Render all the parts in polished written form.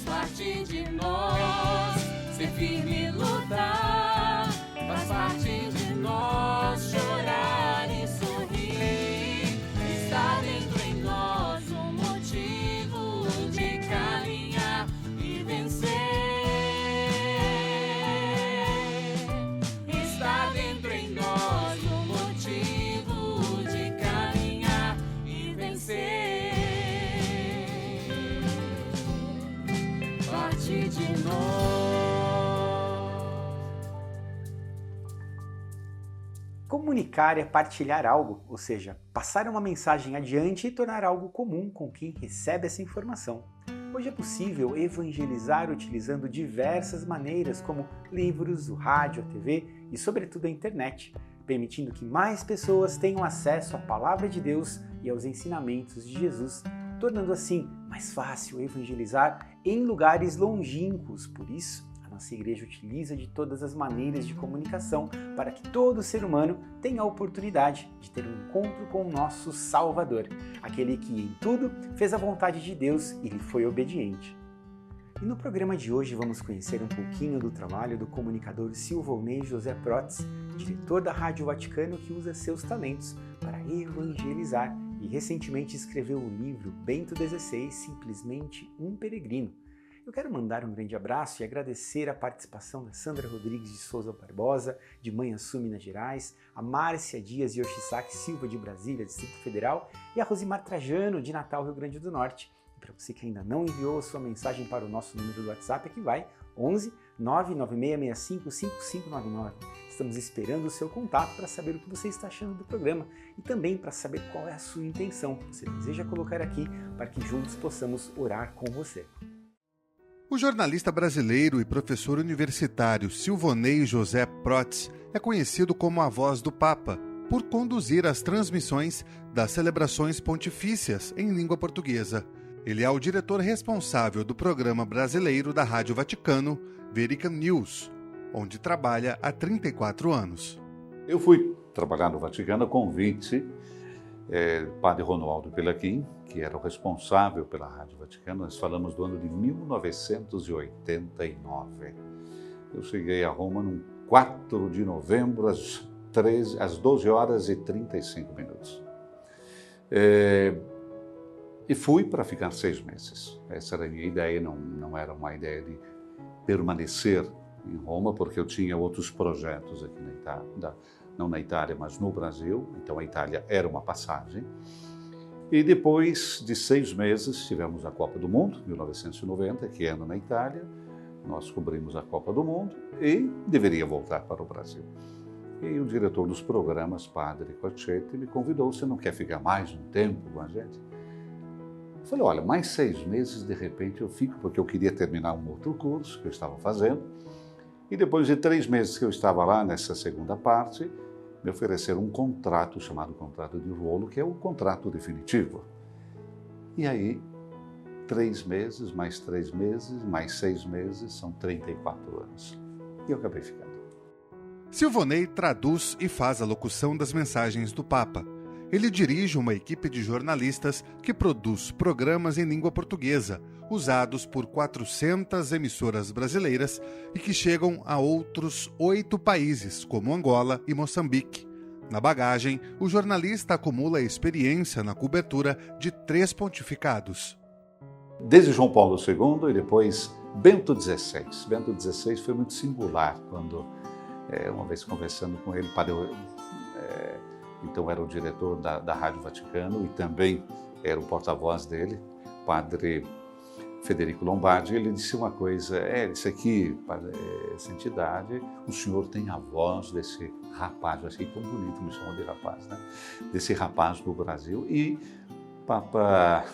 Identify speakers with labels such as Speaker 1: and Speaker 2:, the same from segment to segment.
Speaker 1: parte de nós. Ser firme e lutar, faz parte de nós. Chorar e sorrir, está dentro em nós um motivo de caminhar e vencer. Está dentro em nós um motivo de caminhar e vencer. Parte de nós.
Speaker 2: Comunicar é partilhar algo, ou seja, passar uma mensagem adiante e tornar algo comum com quem recebe essa informação. Hoje é possível evangelizar utilizando diversas maneiras, como livros, o rádio, a TV e, sobretudo, a internet, permitindo que mais pessoas tenham acesso à Palavra de Deus e aos ensinamentos de Jesus, tornando assim mais fácil evangelizar em lugares longínquos. Por isso, a nossa igreja utiliza de todas as maneiras de comunicação para que todo ser humano tenha a oportunidade de ter um encontro com o nosso Salvador, aquele que em tudo fez a vontade de Deus e lhe foi obediente. E no programa de hoje vamos conhecer um pouquinho do trabalho do comunicador Silvonei José Protz, diretor da Rádio Vaticano, que usa seus talentos para evangelizar e recentemente escreveu o livro Bento XVI, Simplesmente um Peregrino. Eu quero mandar um grande abraço e agradecer a participação da Sandra Rodrigues de Souza Barbosa, de Manhuaçu, Minas Gerais, a Márcia Dias Yoshisaki Silva, de Brasília, Distrito Federal, e a Rosimar Trajano, de Natal, Rio Grande do Norte. E para você que ainda não enviou a sua mensagem para o nosso número do WhatsApp, aqui vai, 11 99665 5599. Estamos esperando o seu contato para saber o que você está achando do programa e também para saber qual é a sua intenção que você deseja colocar aqui para que juntos possamos orar com você.
Speaker 3: O jornalista brasileiro e professor universitário Silvonei José Protz é conhecido como a voz do Papa por conduzir as transmissões das celebrações pontifícias em língua portuguesa. Ele é o diretor responsável do programa brasileiro da Rádio Vaticano, Vatican News, onde trabalha há 34 anos.
Speaker 4: Eu fui trabalhar no Vaticano a convite do padre Romualdo Pelaquim, que era o responsável pela Rádio Vaticano. Nós falamos do ano de 1989. Eu cheguei a Roma no 4 de novembro, às 12 horas e 35 minutos. E fui para ficar 6 meses. Essa era a minha ideia, não era uma ideia de permanecer em Roma, porque eu tinha outros projetos aqui na Itália, não na Itália, mas no Brasil. Então a Itália era uma passagem. E depois de 6 meses tivemos a Copa do Mundo, 1990, que era na Itália. Nós cobrimos a Copa do Mundo e deveria voltar para o Brasil. E o diretor dos programas, Padre Cochetti, me convidou: você não quer ficar mais um tempo com a gente? Eu falei: olha, mais 6 meses de repente eu fico, porque eu queria terminar um outro curso que eu estava fazendo. E depois de 3 meses que eu estava lá, nessa segunda parte, me ofereceram um contrato chamado contrato de rolo, que é o contrato definitivo. E aí, 3 meses, mais 3 meses, mais 6 meses, são 34 anos. E eu acabei ficando.
Speaker 3: Silvonei traduz e faz a locução das mensagens do Papa. Ele dirige uma equipe de jornalistas que produz programas em língua portuguesa, usados por 400 emissoras brasileiras e que chegam a outros 8 países, como Angola e Moçambique. Na bagagem, o jornalista acumula experiência na cobertura de 3 pontificados.
Speaker 4: Desde João Paulo II e depois Bento XVI. Bento XVI foi muito singular quando, uma vez conversando com ele, então era o diretor da Rádio Vaticano e também era o porta-voz dele, Padre Federico Lombardi. Ele disse uma coisa: isso aqui, essa entidade, o senhor tem a voz desse rapaz. Eu achei tão bonito, me chamou de rapaz, né? Desse rapaz do Brasil. E Papa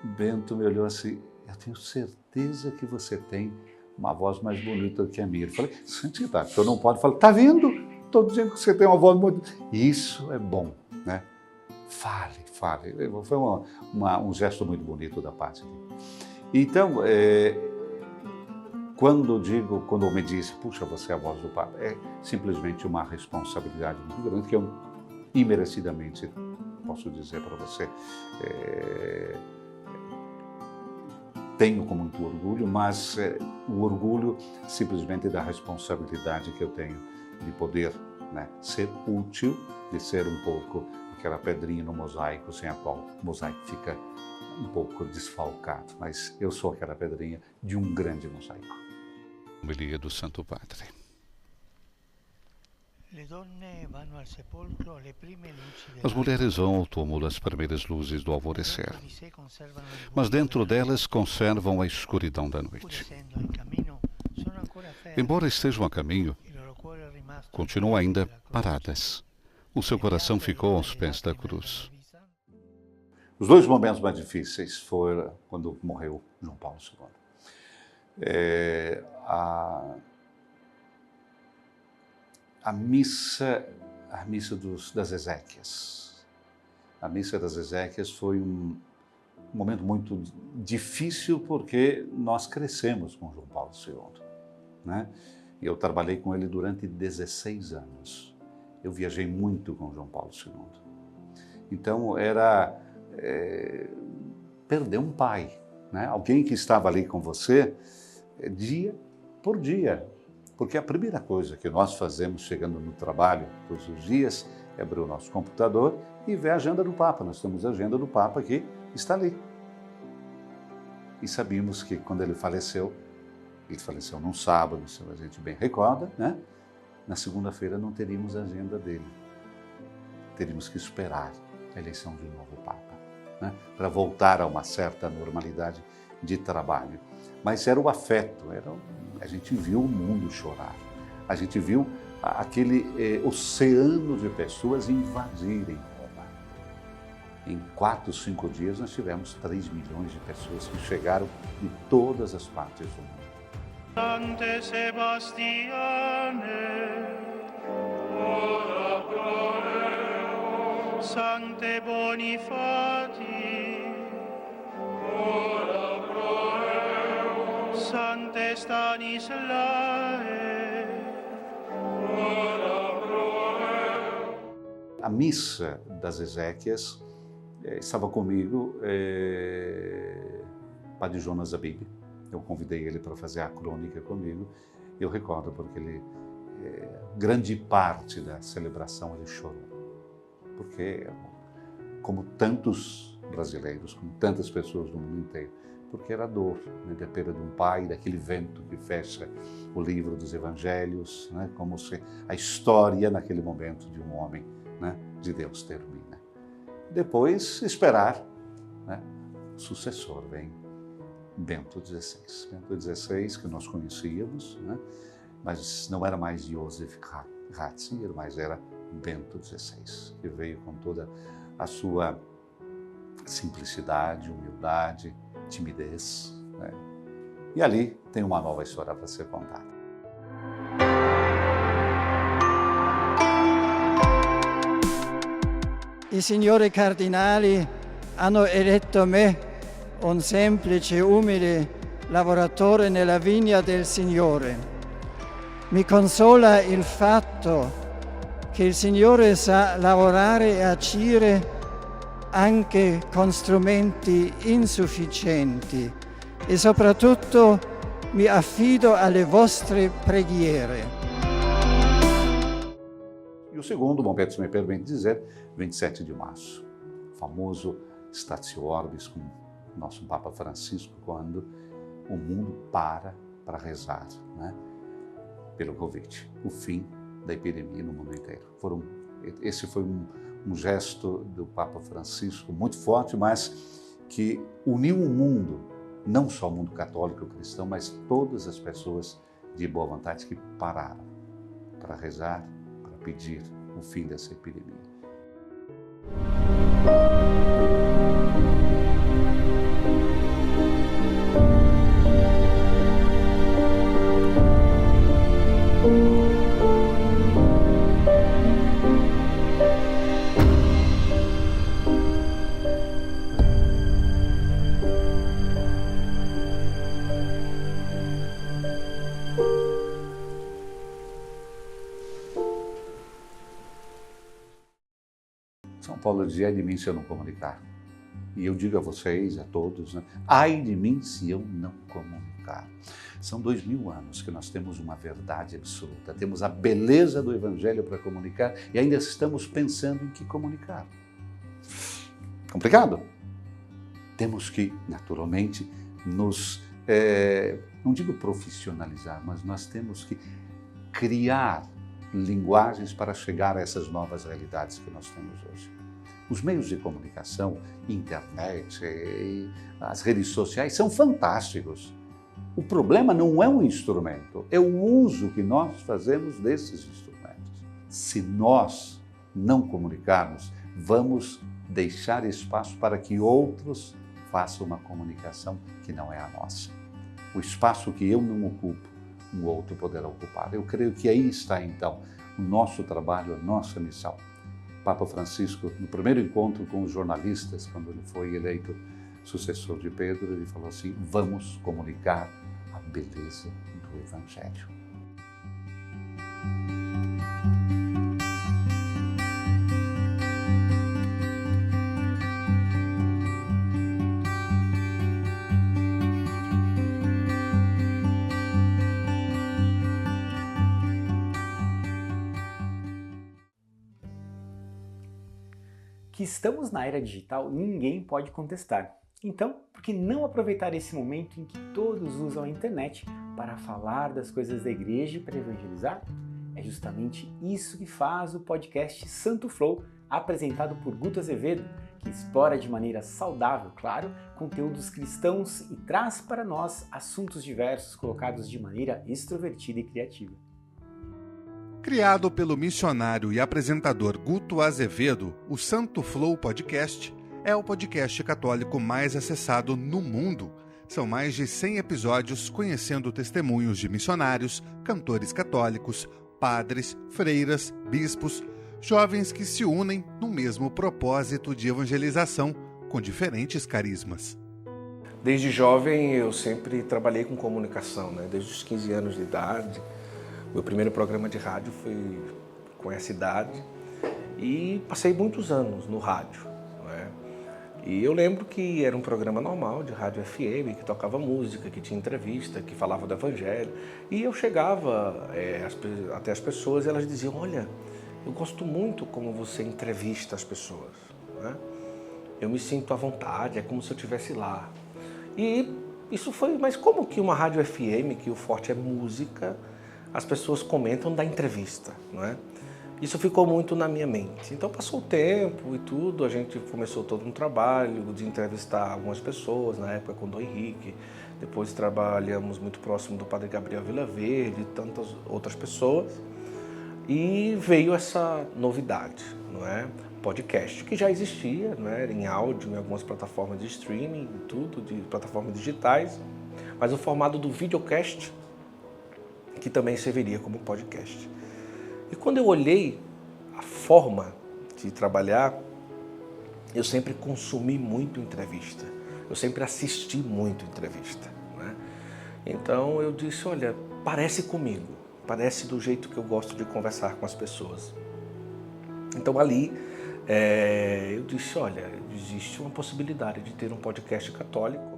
Speaker 4: Bento me olhou assim: eu tenho certeza que você tem uma voz mais bonita do que a minha. Eu falei: santidade, o senhor não pode falar. Está vendo? Estou dizendo que você tem uma voz muito... Isso é bom, né? Fale. Foi um gesto muito bonito da parte dele. Então, quando me disse: puxa, você é a voz do Papa, é simplesmente uma responsabilidade muito grande que eu imerecidamente posso dizer para você. tenho com muito orgulho, mas o orgulho simplesmente da responsabilidade que eu tenho de poder, né, ser útil, de ser um pouco aquela pedrinha no mosaico sem a qual o mosaico fica um pouco desfalcado. Mas eu sou aquela pedrinha de um grande mosaico.
Speaker 3: Homilia do Santo Padre. As mulheres vão ao túmulo às primeiras luzes do alvorecer, mas dentro delas conservam a escuridão da noite. Embora estejam a caminho, continuam ainda paradas. O seu coração ficou aos pés da cruz.
Speaker 4: Os dois momentos mais difíceis foram quando morreu João Paulo II. A missa das Exéquias. A missa das Exéquias foi um momento muito difícil porque nós crescemos com João Paulo II, né? Eu trabalhei com ele durante 16 anos. Eu viajei muito com João Paulo II. Então era perder um pai, né? Alguém que estava ali com você dia por dia. Porque a primeira coisa que nós fazemos chegando no trabalho todos os dias é abrir o nosso computador e ver a agenda do Papa. Nós temos a agenda do Papa que está ali. E sabíamos que quando ele faleceu num sábado, se a gente bem recorda, né? Na segunda-feira não teríamos a agenda dele. Teríamos que esperar a eleição de um novo Papa, né? Para voltar a uma certa normalidade de trabalho. Mas era o afeto, a gente viu o mundo chorar. A gente viu aquele oceano de pessoas invadirem Roma. Em 4, 5 dias nós tivemos 3 milhões de pessoas que chegaram de todas as partes do mundo.
Speaker 5: Sante Sebastiane, ora pro neo. Sante Bonifati, ora pro neo. Sante Stanislae, ora pro neo.
Speaker 4: A missa das Exéquias estava comigo Padre Jonas Abib. Eu convidei ele para fazer a crônica comigo. Eu recordo porque ele, grande parte da celebração, ele chorou. Porque, como tantos brasileiros, como tantas pessoas do mundo inteiro, porque era a dor, né, da perda de um pai, daquele vento que fecha o livro dos evangelhos, né, como se a história naquele momento de um homem, né, de Deus termina. Depois, esperar, né, o sucessor vem. Bento XVI. Bento XVI, que nós conhecíamos, né? Mas não era mais Joseph Ratzinger, mas era Bento XVI, que veio com toda a sua simplicidade, humildade, timidez, né? E ali tem uma nova história para ser contada.
Speaker 6: I signori cardinali hanno eletto me, un semplice, umile lavoratore nella vigna del Signore. Mi consola il fatto che il Signore sa lavorare e agire anche con strumenti insufficienti e soprattutto mi affido alle vostre preghiere.
Speaker 4: E o segundo momento, se me permite dizer, 27 de março, o famoso Statio Orbis com nosso Papa Francisco, quando o mundo para rezar, né, pelo Covid, o fim da epidemia no mundo inteiro. Esse foi um gesto do Papa Francisco muito forte, mas que uniu o mundo, não só o mundo católico cristão, mas todas as pessoas de boa vontade que pararam para rezar, para pedir o fim dessa epidemia. São Paulo dizia: é de mim se eu não comunicar. E eu digo a vocês, a todos, né? Ai de mim se eu não comunicar. São 2000 anos que nós temos uma verdade absoluta, temos a beleza do Evangelho para comunicar e ainda estamos pensando em que comunicar. Complicado? Temos que, naturalmente, nos, não digo profissionalizar, mas nós temos que criar linguagens para chegar a essas novas realidades que nós temos hoje. Os meios de comunicação, internet, as redes sociais são fantásticos. O problema não é um instrumento, é o uso que nós fazemos desses instrumentos. Se nós não comunicarmos, vamos deixar espaço para que outros façam uma comunicação que não é a nossa. O espaço que eu não ocupo, um outro poderá ocupar. Eu creio que aí está, então, o nosso trabalho, a nossa missão. Papa Francisco, no primeiro encontro com os jornalistas, quando ele foi eleito sucessor de Pedro, ele falou assim: vamos comunicar a beleza do Evangelho.
Speaker 2: Que estamos na era digital, ninguém pode contestar. Então, por que não aproveitar esse momento em que todos usam a internet para falar das coisas da igreja e para evangelizar? É justamente isso que faz o podcast Santo Flow, apresentado por Guto Azevedo, que explora de maneira saudável, claro, conteúdos cristãos e traz para nós assuntos diversos colocados de maneira extrovertida e criativa.
Speaker 3: Criado pelo missionário e apresentador Guto Azevedo, o Santo Flow Podcast é o podcast católico mais acessado no mundo. São mais de 100 episódios conhecendo testemunhos de missionários, cantores católicos, padres, freiras, bispos, jovens que se unem no mesmo propósito de evangelização, com diferentes carismas.
Speaker 7: Desde jovem eu sempre trabalhei com comunicação, né? Desde os 15 anos de idade. Meu primeiro programa de rádio foi com essa idade e passei muitos anos no rádio, não é? E eu lembro que era um programa normal de rádio FM, que tocava música, que tinha entrevista, que falava do Evangelho. E eu chegava até as pessoas e elas diziam: olha, eu gosto muito como você entrevista as pessoas, né? Eu me sinto à vontade, é como se eu estivesse lá. E isso foi, mas como que uma rádio FM, que o forte é música, as pessoas comentam da entrevista, não é? Isso ficou muito na minha mente. Então passou o tempo e tudo, a gente começou todo um trabalho de entrevistar algumas pessoas, na época com o Dom Henrique, depois trabalhamos muito próximo do Padre Gabriel Vilaverde e tantas outras pessoas, e veio essa novidade, não é? Podcast, que já existia, não é? Em áudio, em algumas plataformas de streaming, tudo, de plataformas digitais, mas o formato do videocast, que também serviria como podcast. E quando eu olhei a forma de trabalhar, eu sempre consumi muito entrevista, eu sempre assisti muito entrevista, né? Então eu disse: olha, parece comigo, parece do jeito que eu gosto de conversar com as pessoas. Então ali eu disse: olha, existe uma possibilidade de ter um podcast católico.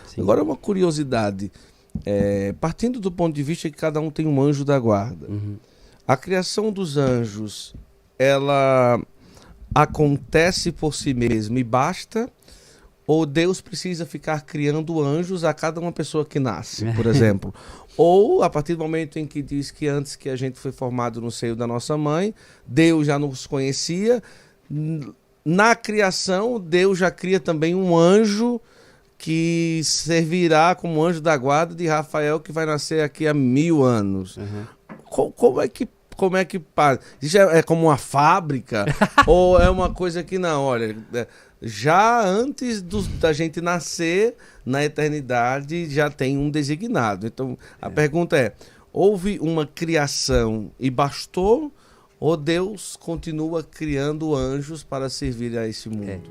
Speaker 8: Sim.
Speaker 7: Agora, uma curiosidade, partindo do ponto de vista que cada um tem um anjo da guarda, a criação dos anjos, ela acontece por si mesma e basta, ou Deus precisa ficar criando anjos a cada uma pessoa que nasce, por exemplo? Ou, a partir do momento em que diz que antes que a gente foi formado no seio da nossa mãe, Deus já nos conhecia, na criação, Deus já cria também um anjo que servirá como anjo da guarda de Rafael, que vai nascer aqui há 1000 anos. Como é que passa? Isso é como uma fábrica? Ou é uma coisa que não? Olha, já antes da gente nascer, na eternidade, já tem um designado. Então, a pergunta é: houve uma criação e bastou? Ou Deus continua criando anjos para servir a esse mundo?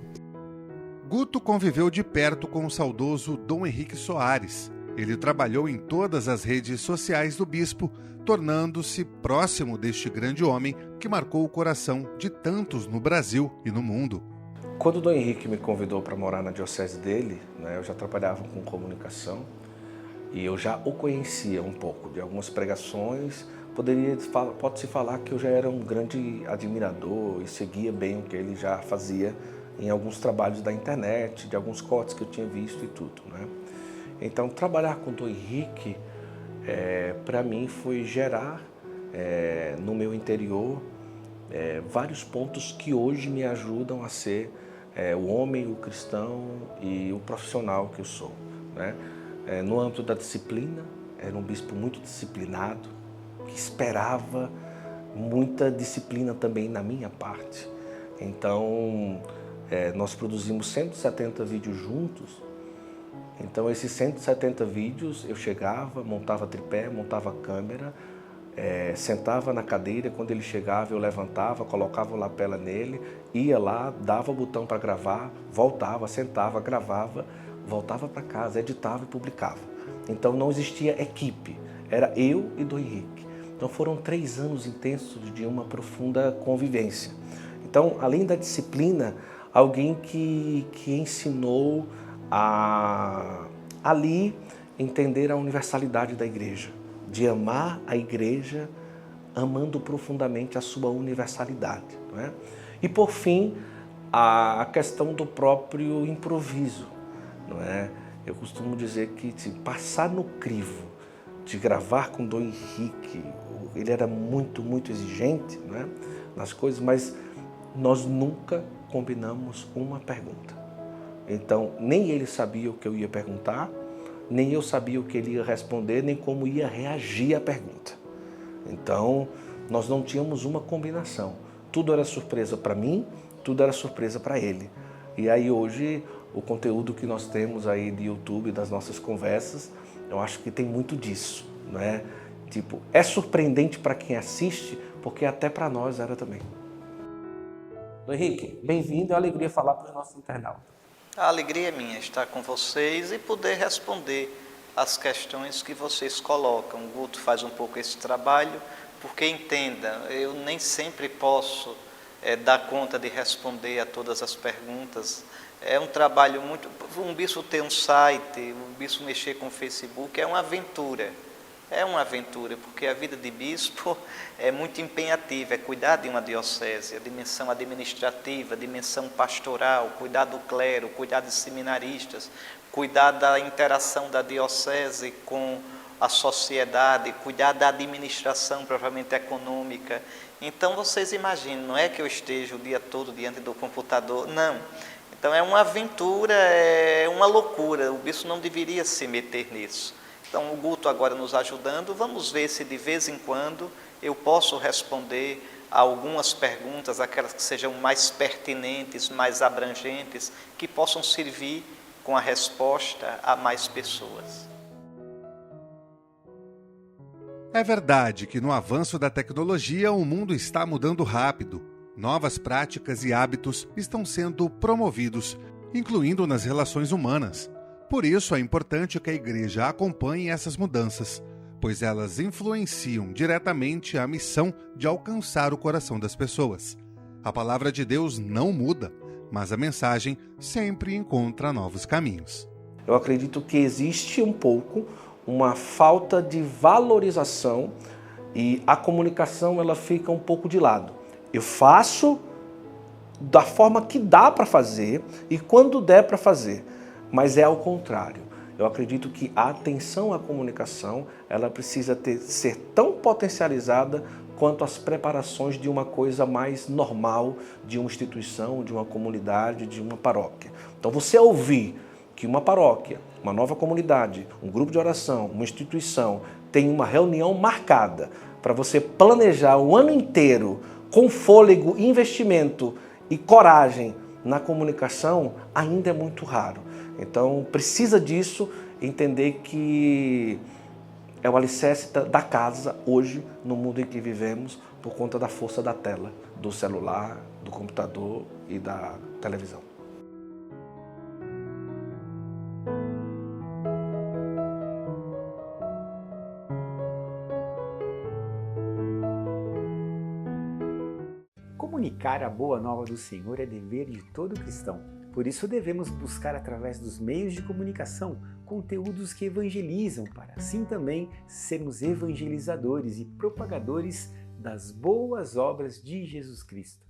Speaker 3: Guto conviveu de perto com o saudoso Dom Henrique Soares. Ele trabalhou em todas as redes sociais do bispo, tornando-se próximo deste grande homem que marcou o coração de tantos no Brasil e no mundo.
Speaker 7: Quando o Dom Henrique me convidou para morar na diocese dele, né, eu já trabalhava com comunicação e eu já o conhecia um pouco de algumas pregações. Pode-se falar que eu já era um grande admirador e seguia bem o que ele já fazia em alguns trabalhos da internet, de alguns cortes que eu tinha visto e tudo, né? Então, trabalhar com o Dom Henrique, para mim, foi gerar no meu interior vários pontos que hoje me ajudam a ser o homem, o cristão e o profissional que eu sou, né? No âmbito da disciplina, era um bispo muito disciplinado, que esperava muita disciplina também na minha parte. Então, nós produzimos 170 vídeos juntos. Então, esses 170 vídeos, eu chegava, montava tripé, montava câmera, sentava na cadeira, quando ele chegava eu levantava, colocava o lapela nele, ia lá, dava o botão para gravar, voltava, sentava, gravava, voltava para casa, editava e publicava. Então não existia equipe, era eu e Dom Henrique. Então foram 3 anos intensos de uma profunda convivência. Então, além da disciplina, alguém que ensinou a ali entender a universalidade da igreja, de amar a igreja amando profundamente a sua universalidade, não é? E por fim, a questão do próprio improviso, não é? Eu costumo dizer que passar no crivo de gravar com Dom Henrique, ele era muito, muito exigente, não é? Nas coisas, mas nós nunca combinamos uma pergunta. Então, nem ele sabia o que eu ia perguntar, nem eu sabia o que ele ia responder, nem como ia reagir à pergunta. Então, nós não tínhamos uma combinação. Tudo era surpresa para mim, tudo era surpresa para ele. E aí hoje, o conteúdo que nós temos aí de YouTube, das nossas conversas, eu acho que tem muito disso, né? Tipo, é surpreendente para quem assiste, porque até para nós era também. Dom Henrique, bem-vindo, é uma alegria falar para os nossos internautas.
Speaker 9: A alegria é minha estar com vocês e poder responder as questões que vocês colocam. O Guto faz um pouco esse trabalho, porque entenda, eu nem sempre posso dar conta de responder a todas as perguntas. É um trabalho muito... Um bispo ter um site, um bispo mexer com o Facebook, é uma aventura. É uma aventura, porque a vida de bispo é muito empenhativa, é cuidar de uma diocese, a dimensão administrativa, a dimensão pastoral, cuidar do clero, cuidar de seminaristas, cuidar da interação da diocese com a sociedade, cuidar da administração propriamente econômica. Então vocês imaginam, não é que eu esteja o dia todo diante do computador, não. Então é uma aventura, é uma loucura, o bispo não deveria se meter nisso. Então, o Guto agora nos ajudando, vamos ver se de vez em quando eu posso responder a algumas perguntas, aquelas que sejam mais pertinentes, mais abrangentes, que possam servir com a resposta a mais pessoas.
Speaker 3: É verdade que no avanço da tecnologia o mundo está mudando rápido. Novas práticas e hábitos estão sendo promovidos, incluindo nas relações humanas. Por isso é importante que a Igreja acompanhe essas mudanças, pois elas influenciam diretamente a missão de alcançar o coração das pessoas. A palavra de Deus não muda, mas a mensagem sempre encontra novos caminhos.
Speaker 7: Eu acredito que existe um pouco uma falta de valorização e a comunicação ela fica um pouco de lado. Eu faço da forma que dá para fazer e quando der para fazer. Mas é ao contrário. Eu acredito que a atenção à comunicação ela precisa ser tão potencializada quanto as preparações de uma coisa mais normal, de uma instituição, de uma comunidade, de uma paróquia. Então você ouvir que uma paróquia, uma nova comunidade, um grupo de oração, uma instituição tem uma reunião marcada para você planejar o ano inteiro com fôlego, investimento e coragem na comunicação, ainda é muito raro. Então, precisa disso, entender que é o alicerce da casa hoje, no mundo em que vivemos, por conta da força da tela, do celular, do computador e da televisão.
Speaker 2: Comunicar a boa nova do Senhor é dever de todo cristão. Por isso devemos buscar através dos meios de comunicação conteúdos que evangelizam, para assim também sermos evangelizadores e propagadores das boas obras de Jesus Cristo.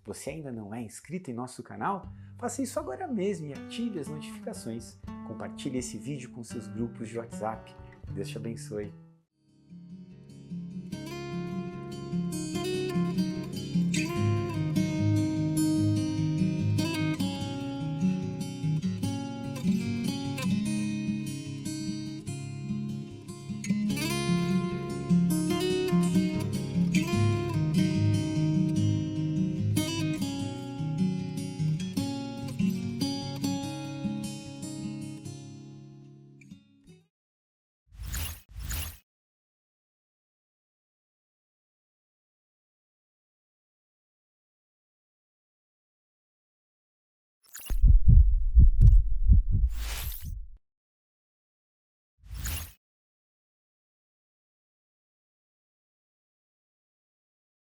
Speaker 2: Você ainda não é inscrito em nosso canal? Faça isso agora mesmo e ative as notificações. Compartilhe esse vídeo com seus grupos de WhatsApp. Deus te abençoe.